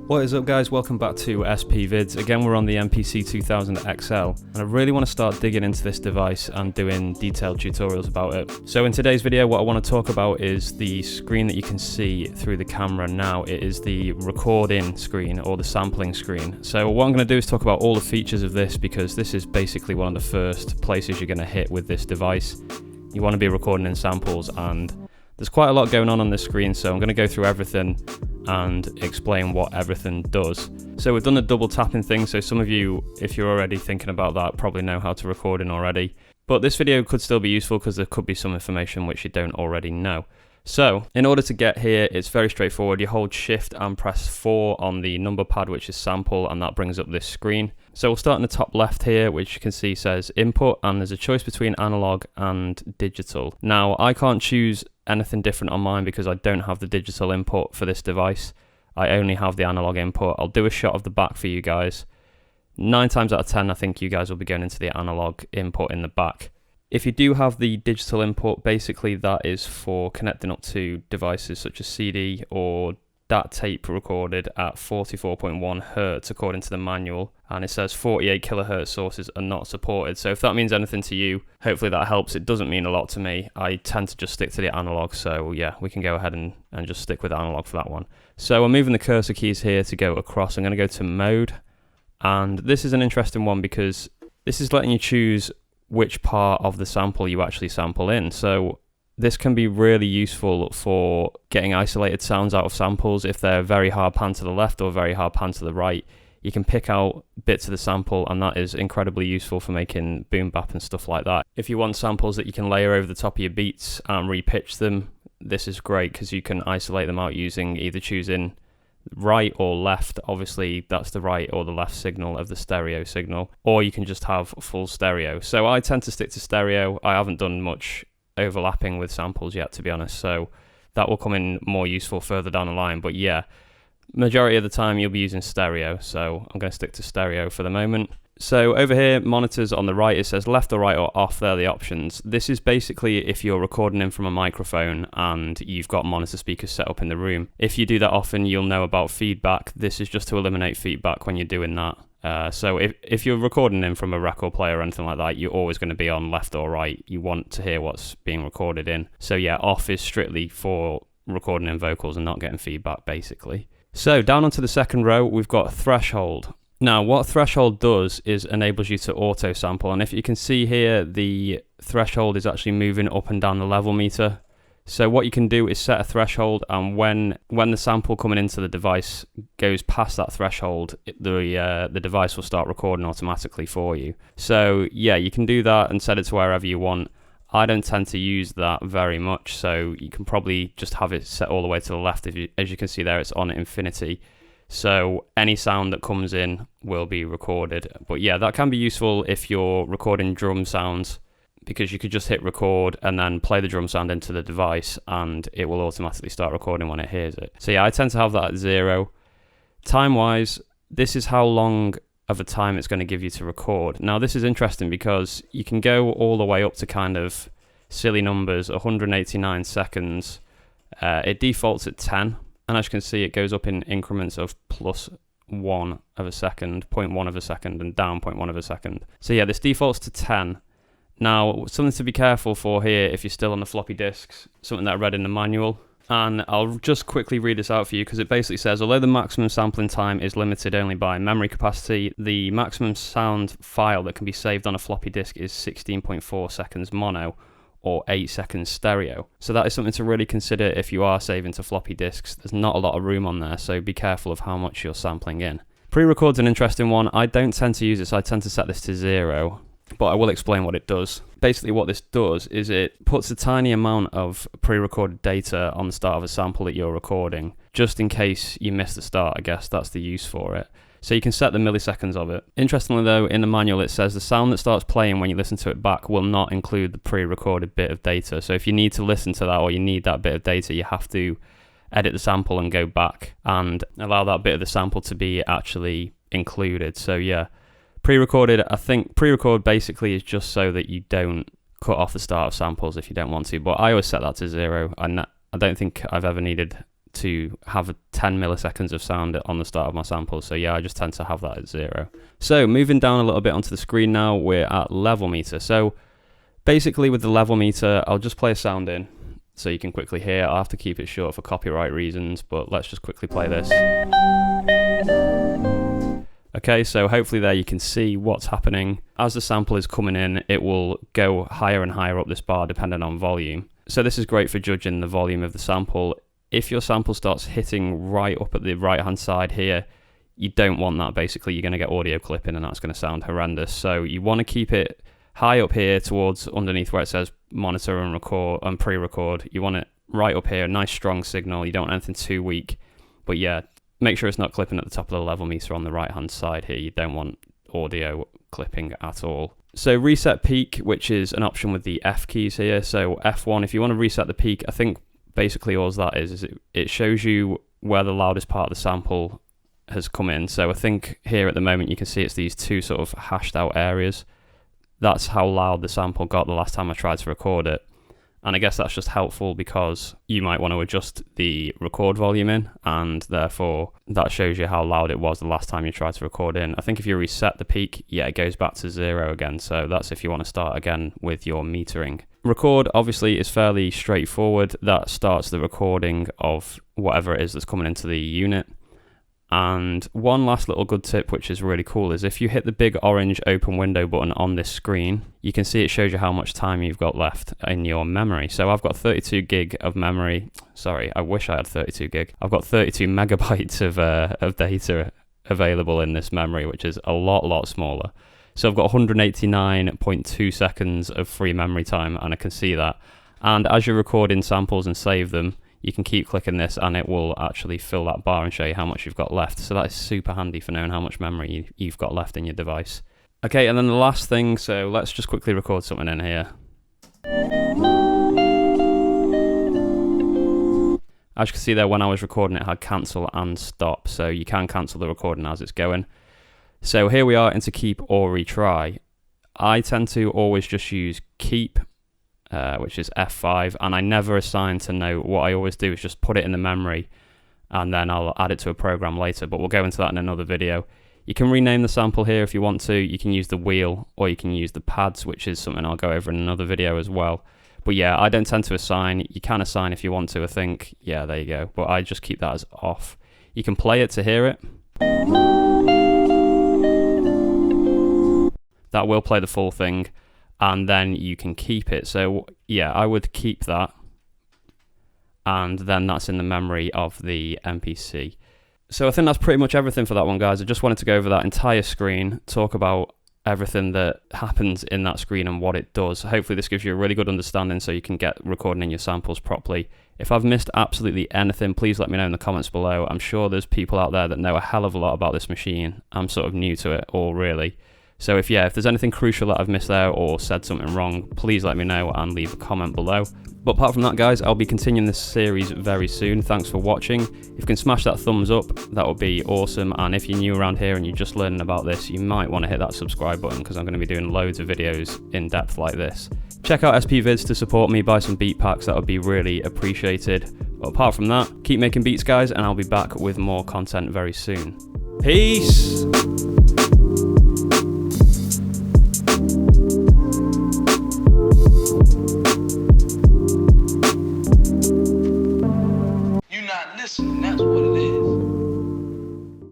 What is up guys, welcome back to SP Vids. Again we're on the MPC 2000 XL and I really want to start digging into this device and doing detailed tutorials about it. So in today's video what I want to talk about is the screen that you can see through the camera now. It is the recording screen or the sampling screen. So what I'm going to do is talk about all the features of this because this is basically one of the first places you're going to hit with this device. You want to be recording in samples and there's quite a lot going on this screen, so I'm going to go through everything and explain what everything does. So we've done the double tapping thing, so some of you, if you're already thinking about that, probably know how to record in already. But this video could still be useful because there could be some information which you don't already know. So in order to get here, it's very straightforward. You hold shift and press 4 on the number pad, which is sample, and that brings up this screen. So we'll start in the top left here, which you can see says input, and there's a choice between analog and digital. Now I can't choose anything different on mine because I don't have the digital input for this device. I only have the analog input. I'll do a shot of the back for you guys. 9 times out of 10 I think you guys will be going into the analog input in the back. If you do have the digital input, basically that is for connecting up to devices such as CD or DAT tape recorded at 44.1 Hz according to the manual, and it says 48 kilohertz sources are not supported. So if that means anything to you, hopefully that helps. It doesn't mean a lot to me. I tend to just stick to the analog, so yeah, we can go ahead and just stick with analog for that one. So I'm moving the cursor keys here to go across. I'm going to go to mode, and this is an interesting one because this is letting you choose which part of the sample you actually sample in. So this can be really useful for getting isolated sounds out of samples. If they're very hard pan to the left or very hard pan to the right, you can pick out bits of the sample, and that is incredibly useful for making boom bap and stuff like that. If you want samples that you can layer over the top of your beats and repitch them, this is great because you can isolate them out using either choosing right or left. Obviously that's the right or the left signal of the stereo signal, or you can just have full stereo. So I tend to stick to stereo. I haven't done much overlapping with samples yet, to be honest, so that will come in more useful further down the line. But yeah, majority of the time you'll be using stereo, so I'm going to stick to stereo for the moment. So over here, monitors on the right, it says left or right or off. They're the options. This is basically if you're recording in from a microphone and you've got monitor speakers set up in the room. If you do that often, you'll know about feedback. This is just to eliminate feedback when you're doing that. So if you're recording in from a record player or anything like that, you're always going to be on left or right. You want to hear what's being recorded in. So yeah, off is strictly for recording in vocals and not getting feedback, basically. So down onto the second row, we've got threshold. Now what threshold does is enables you to auto sample, and if you can see here, the threshold is actually moving up and down the level meter. So what you can do is set a threshold, and when the sample coming into the device goes past that threshold, the device will start recording automatically for you. So yeah, you can do that and set it to wherever you want. I don't tend to use that very much, so you can probably just have it set all the way to the left. As you can see there, it's on infinity. So any sound that comes in will be recorded. But yeah, that can be useful if you're recording drum sounds, because you could just hit record and then play the drum sound into the device and it will automatically start recording when it hears it. So yeah, I tend to have that at 0. Time-wise, this is how long of a time it's going to give you to record. Now this is interesting because you can go all the way up to kind of silly numbers, 189 seconds. It defaults at 10. And as you can see, it goes up in increments of +1 of a second, 0.1 of a second, and down 0.1 of a second. So yeah, this defaults to 10. Now, something to be careful for here if you're still on the floppy disks, something that I read in the manual. And I'll just quickly read this out for you because it basically says, although the maximum sampling time is limited only by memory capacity, the maximum sound file that can be saved on a floppy disk is 16.4 seconds mono, or 8 seconds stereo. So that is something to really consider if you are saving to floppy disks. There's not a lot of room on there, so be careful of how much you're sampling in. Prerecord's an interesting one. I don't tend to use it, so I tend to set this to 0, but I will explain what it does. Basically what this does is it puts a tiny amount of pre-recorded data on the start of a sample that you're recording, just in case you miss the start. I guess that's the use for it. So you can set the milliseconds of it. Interestingly though, in the manual it says the sound that starts playing when you listen to it back will not include the pre-recorded bit of data. So if you need to listen to that or you need that bit of data, you have to edit the sample and go back and allow that bit of the sample to be actually included. So yeah, pre-recorded, I think pre-record basically is just so that you don't cut off the start of samples if you don't want to, but I always set that to 0. I don't think I've ever needed to have 10 milliseconds of sound on the start of my sample. So yeah, I just tend to have that at 0. So moving down a little bit onto the screen now, we're at level meter. So basically with the level meter, I'll just play a sound in so you can quickly hear. I'll have to keep it short for copyright reasons, but let's just quickly play this. Okay, so hopefully there you can see what's happening. As the sample is coming in, it will go higher and higher up this bar depending on volume. So this is great for judging the volume of the sample. If your sample starts hitting right up at the right hand side here, you don't want that. Basically, you're going to get audio clipping and that's going to sound horrendous. So you want to keep it high up here towards underneath where it says monitor and record and pre-record. You want it right up here, a nice strong signal. You don't want anything too weak. But yeah, make sure it's not clipping at the top of the level meter on the right hand side here. You don't want audio clipping at all. So reset peak, which is an option with the F keys here. So F1, if you want to reset the peak, I think basically all that is it shows you where the loudest part of the sample has come in. So I think here at the moment you can see it's these two sort of hashed out areas. That's how loud the sample got the last time I tried to record it. And I guess that's just helpful because you might want to adjust the record volume in, and therefore that shows you how loud it was the last time you tried to record in. I think if you reset the peak, yeah, it goes back to 0 again. So that's if you want to start again with your metering. Record obviously is fairly straightforward. That starts the recording of whatever it is that's coming into the unit. And one last little good tip, which is really cool, is if you hit the big orange open window button on this screen, you can see it shows you how much time you've got left in your memory. So I've got 32 gig of memory. Sorry, I wish I had 32 gig. I've got 32 megabytes of data available in this memory, which is a lot smaller. So I've got 189.2 seconds of free memory time, and I can see that. And as you're recording samples and save them, you can keep clicking this and it will actually fill that bar and show you how much you've got left. So that is super handy for knowing how much memory you've got left in your device. Okay, and then the last thing, so let's just quickly record something in here. As you can see there, when I was recording it had cancel and stop, so you can cancel the recording as it's going. So here we are into keep or retry. I tend to always just use keep, which is F5, and I never assign to note. What I always do is just put it in the memory and then I'll add it to a program later, but we'll go into that in another video. You can rename the sample here if you want to. You can use the wheel or you can use the pads, which is something I'll go over in another video as well. But yeah, I don't tend to assign. You can assign if you want to, I think. Yeah, there you go. But I just keep that as off. You can play it to hear it. That will play the full thing. And then you can keep it. So yeah, I would keep that. And then that's in the memory of the MPC. So I think that's pretty much everything for that one, guys. I just wanted to go over that entire screen, talk about everything that happens in that screen and what it does. Hopefully this gives you a really good understanding so you can get recording in your samples properly. If I've missed absolutely anything, please let me know in the comments below. I'm sure there's people out there that know a hell of a lot about this machine. I'm sort of new to it all, really. So if there's anything crucial that I've missed there or said something wrong, please let me know and leave a comment below. But apart from that, guys, I'll be continuing this series very soon. Thanks for watching. If you can smash that thumbs up, that would be awesome. And if you're new around here and you're just learning about this, you might want to hit that subscribe button because I'm going to be doing loads of videos in depth like this. Check out SP Vids to support me, buy some beat packs, that would be really appreciated. But apart from that, keep making beats, guys, and I'll be back with more content very soon. Peace!